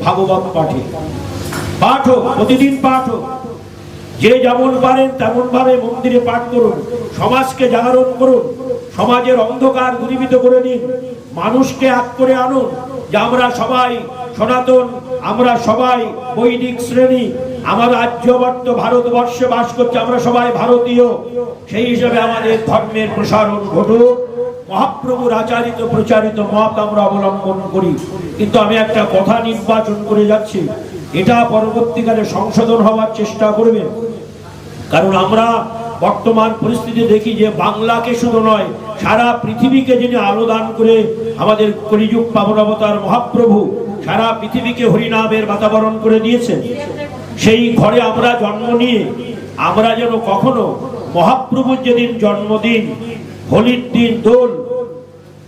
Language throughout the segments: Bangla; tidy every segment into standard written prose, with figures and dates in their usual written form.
ভাগবত পাঠে। পাঠ হোক, প্রতিদিন পাঠ হোক, যে যেমন পারেন তেমন ভাবে মন্দিরে পাঠ করুন, সমাজকে জাগরণ করুন, সমাজের অন্ধকার দূরীভূত করে দিন, মানুষকে এক করে আনুন যে আমরা সবাই সনাতন, আমরা সবাই বৈদিক শ্রেণী, আমার আর্যবর্ত ভারতবর্ষে বাস করছে, আমরা সবাই ভারতীয়। সেই হিসাবে আমাদের ধর্মের প্রসারণ ঘটুক, মহাপ্রভুর আচারিত প্রচারিত মত আমরা অবলম্বন করি। কিন্তু আমি একটা কথা নির্বাচন করে যাচ্ছি, এটা পরবর্তীকালে সংশোধন হওয়ার চেষ্টা করবেন। কারণ আমরা বর্তমান পরিস্থিতি দেখি যে বাংলাকে শুধু নয়, সারা পৃথিবীকে যিনি আলোদান করে আমাদের কলিযুগ পাবন অবতার মহাপ্রভু সারা পৃথিবীকে হরিনামের বাতাবরণ করে দিয়েছেন, সেই ঘরে আমরা জন্ম নিয়ে আমরা যেন কখনো মহাপ্রভুর যেদিন জন্মদিন, হোলির দিন, দোল,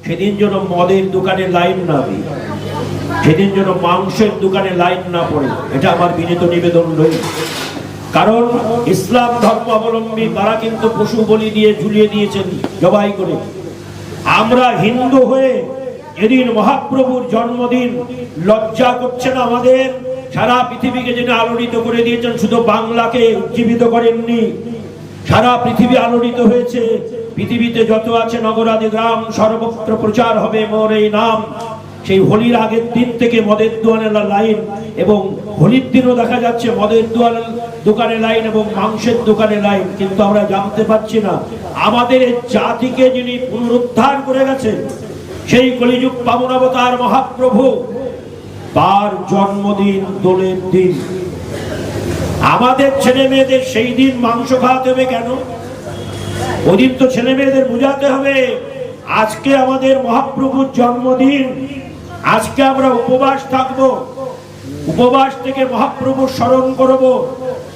সেদিন যেন মদের দোকানে লাইন না দিই, সেদিন যেন মাংসের দোকানে লাইন না পড়ে, এটা আমার বিনীত নিবেদন রইল। কারণ ইসলাম ধর্ম অবলম্বী তারা কিন্তু পশু বলি দিয়ে ঝুলিয়ে দিয়েছেন জবাই করে। আমরা হিন্দু হয়ে যেদিন মহাপ্রভুর জন্মদিন, লজ্জা করছে না আমাদের? সারা পৃথিবীকে যিনি আলোড়িত করে দিয়েছেন, শুধু বাংলাকে উজ্জীবিত করেননি, সারা পৃথিবী আলোড়িত হয়েছে। পৃথিবীতে যত আছে নগরাদি গ্রাম, সর্বত্র প্রচার হবে মোর এই নাম। সেই হোলির আগের দিন থেকে মদের দোকানে লাইন, এবং হোলির দিনও দেখা যাচ্ছে মদের দোকানে লাইন এবং মাংসের দোকানে লাইন। কিন্তু আমরা জানতে পারছি না আমাদের এই জাতিকে যিনি পুনরুদ্ধার করে গেছেন, সেই কলিযুগ পাবন অবতার মহাপ্রভু, তার জন্মদিন দোলের দিন। আমাদের ছেলে মেয়েদের সেই দিন মাংস খাওয়াতে হবে কেন? ওই দিন তো ছেলে মেয়েদের বুঝাতে হবে আজকে আমাদের মহাপ্রভুর জন্মদিন, আজকে আমরা উপবাস থাকব, উপবাস থেকে মহাপ্রভু স্মরণ করব।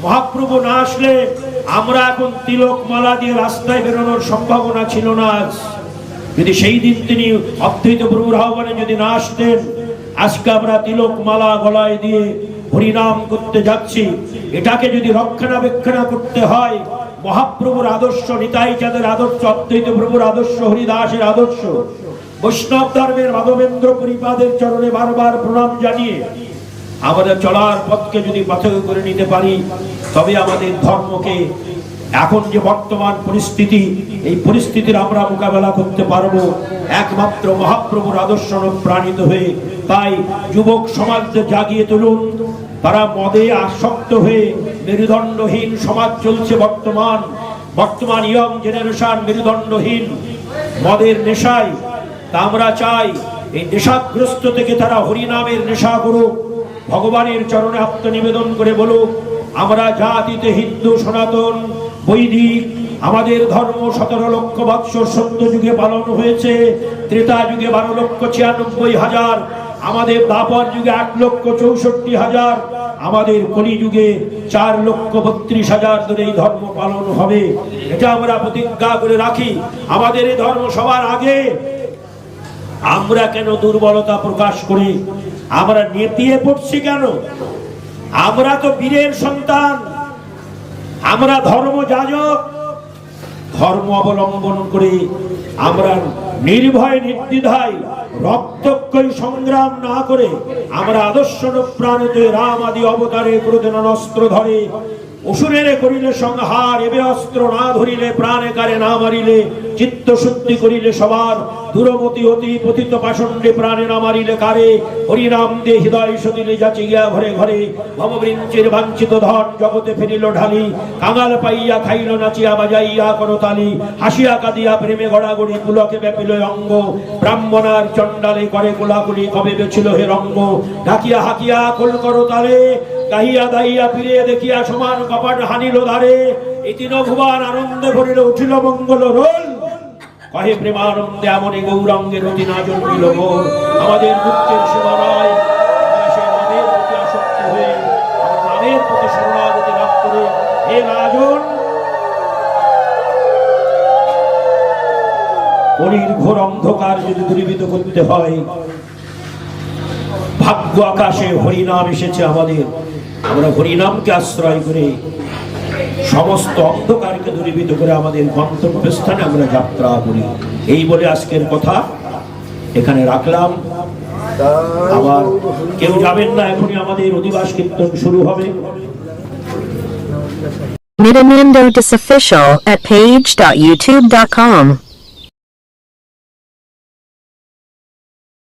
মহাপ্রভু না আসলে আমরা এখন তিলক মালা দিয়ে রাস্তায় বেরোনোর সম্ভাবনা ছিল না। যদি সেই দিন তিনি অদ্বৈত প্রভুর আহ্বানে যদি না আসতেন, আজকে আমরা তিলক মালা গলায় দিয়ে হরিনাম করতে যাচ্ছি। এটাকে যদি রক্ষণাবেক্ষণ করতে হয়, মহাপ্রভুর আদর্শ, নিতাই চাঁদের আদর্শ, অদ্বৈত প্রভুর আদর্শ, হরিদাসের আদর্শ, বৈষ্ণব ধর্মের মাধবেন্দ্র পরিপাদের চরণে বারবার প্রণাম জানিয়ে আমাদের চলার পথকে যদি পাথেয় করে নিতে পারি, তবে আমাদের ধর্মকে, এখন যে বর্তমান পরিস্থিতি, এই পরিস্থিতির আমরা মোকাবেলা করতে পারবো একমাত্র মহাপ্রভুর আদর্শ অনুপ্রাণিত হয়ে। তাই যুবক সমাজকে জাগিয়ে তুলুন। তারা মদে আসক্ত হয়ে মেরুদণ্ডহীন সমাজ চলছে বর্তমান ইয়ং জেনারেশন মেরুদণ্ডহীন মদের নেশায়। তা আমরা চাই এই নেশাগ্রস্ত থেকে তারা হরিনামের নেশা করুক, ভগবানের চরণে আত্মনিবেদন করে বলুক আমরা জাতিতে হিন্দু, সনাতন, বৈদিক, আমাদের ধর্ম 17 লক্ষ বৎসর সত্য যুগে পালন হয়েছে, ত্রেতা যুগে 12,96,000, আমাদের দ্বাপর যুগে 8,64,000, আমাদের কলি যুগে 4,32,000 ধরে এই ধর্ম পালন হবে। এটা আমরা প্রতিজ্ঞা করে রাখি। আমাদের এই ধর্ম সবার আগে। আমরা কেন দুর্বলতা প্রকাশ করি? আমরা নেতিয়ে পড়ছি কেন? আমরা তো বীরের সন্তান, আমরা ধর্ম যাজক। ধর্ম অবলম্বন করে আমরা নির্ভয় নির্দ্বিধায় রক্তক্ষয়ী সংগ্রাম না করে আমরা আদর্শ প্রাণিত রাম আদি অবতারে ক্রোধেন অস্ত্র ধরে অসুরের করিলে সংহার, এবে অস্ত্র না ধরিলে প্রাণে কারে না মারিলে, চিত্ত শুদ্ধি করিলে সবার দূরমতি অতি পতিত পাষণ্ডে প্রাণে না মারিলে কারে, হরিনাম দে হৃদয় সদিলে যাচি গিয়া ঘরে ঘরে, ভববৃঞ্চের বাঞ্ছিত ধন জগতে ফিরিল ঢালি, কাঙাল পাইয়া খাইল নাচিয়া বাজাইয়া করতালি, হাসিয়া কাঁদিয়া প্রেমে গড়াগড়ি পুলকে ব্যাপিল অঙ্গ, ব্রাহ্মণার চণ্ডালে করে কোলাকুলি কবে বেছিল হে রঙ্গ, ডাকিয়া হাকিয়া খোল করতালে, গাহিয়া দাহিয়া ফিরিয়ে দেখিয়া সমান কপাট হানিল ধারে, ইতিন ভুবন আনন্দে ভরিল উঠিল মঙ্গল রোল, কহে প্রেমানন্দে এমনি গৌরাঙ্গের অতি না জন্মিল মোর, আমাদের মুক্তির সীমানায় সে নামের প্রতি আসক্ত হয়ে নামের প্রতি শরণাগতি লাভ করে হে রাজন কলির ঘোর অন্ধকার যদি দূরীভূত করতে হয়, ভাগ্য আকাশে হরিনাম এসেছে আমাদের, আমরা হরিনামকে আশ্রয় করে সমস্ত অন্ধকারকে দূরীভূত করে আমাদের গন্তব্যস্থানে আমরা যাত্রা করি। এই বলে আজকের কথা এখানে রাখলাম। আবার কেউ যাবেন না, এখনই আমাদের অধিবাস কীর্তন শুরু হবে। Nityananda Das Official at page.youtube.com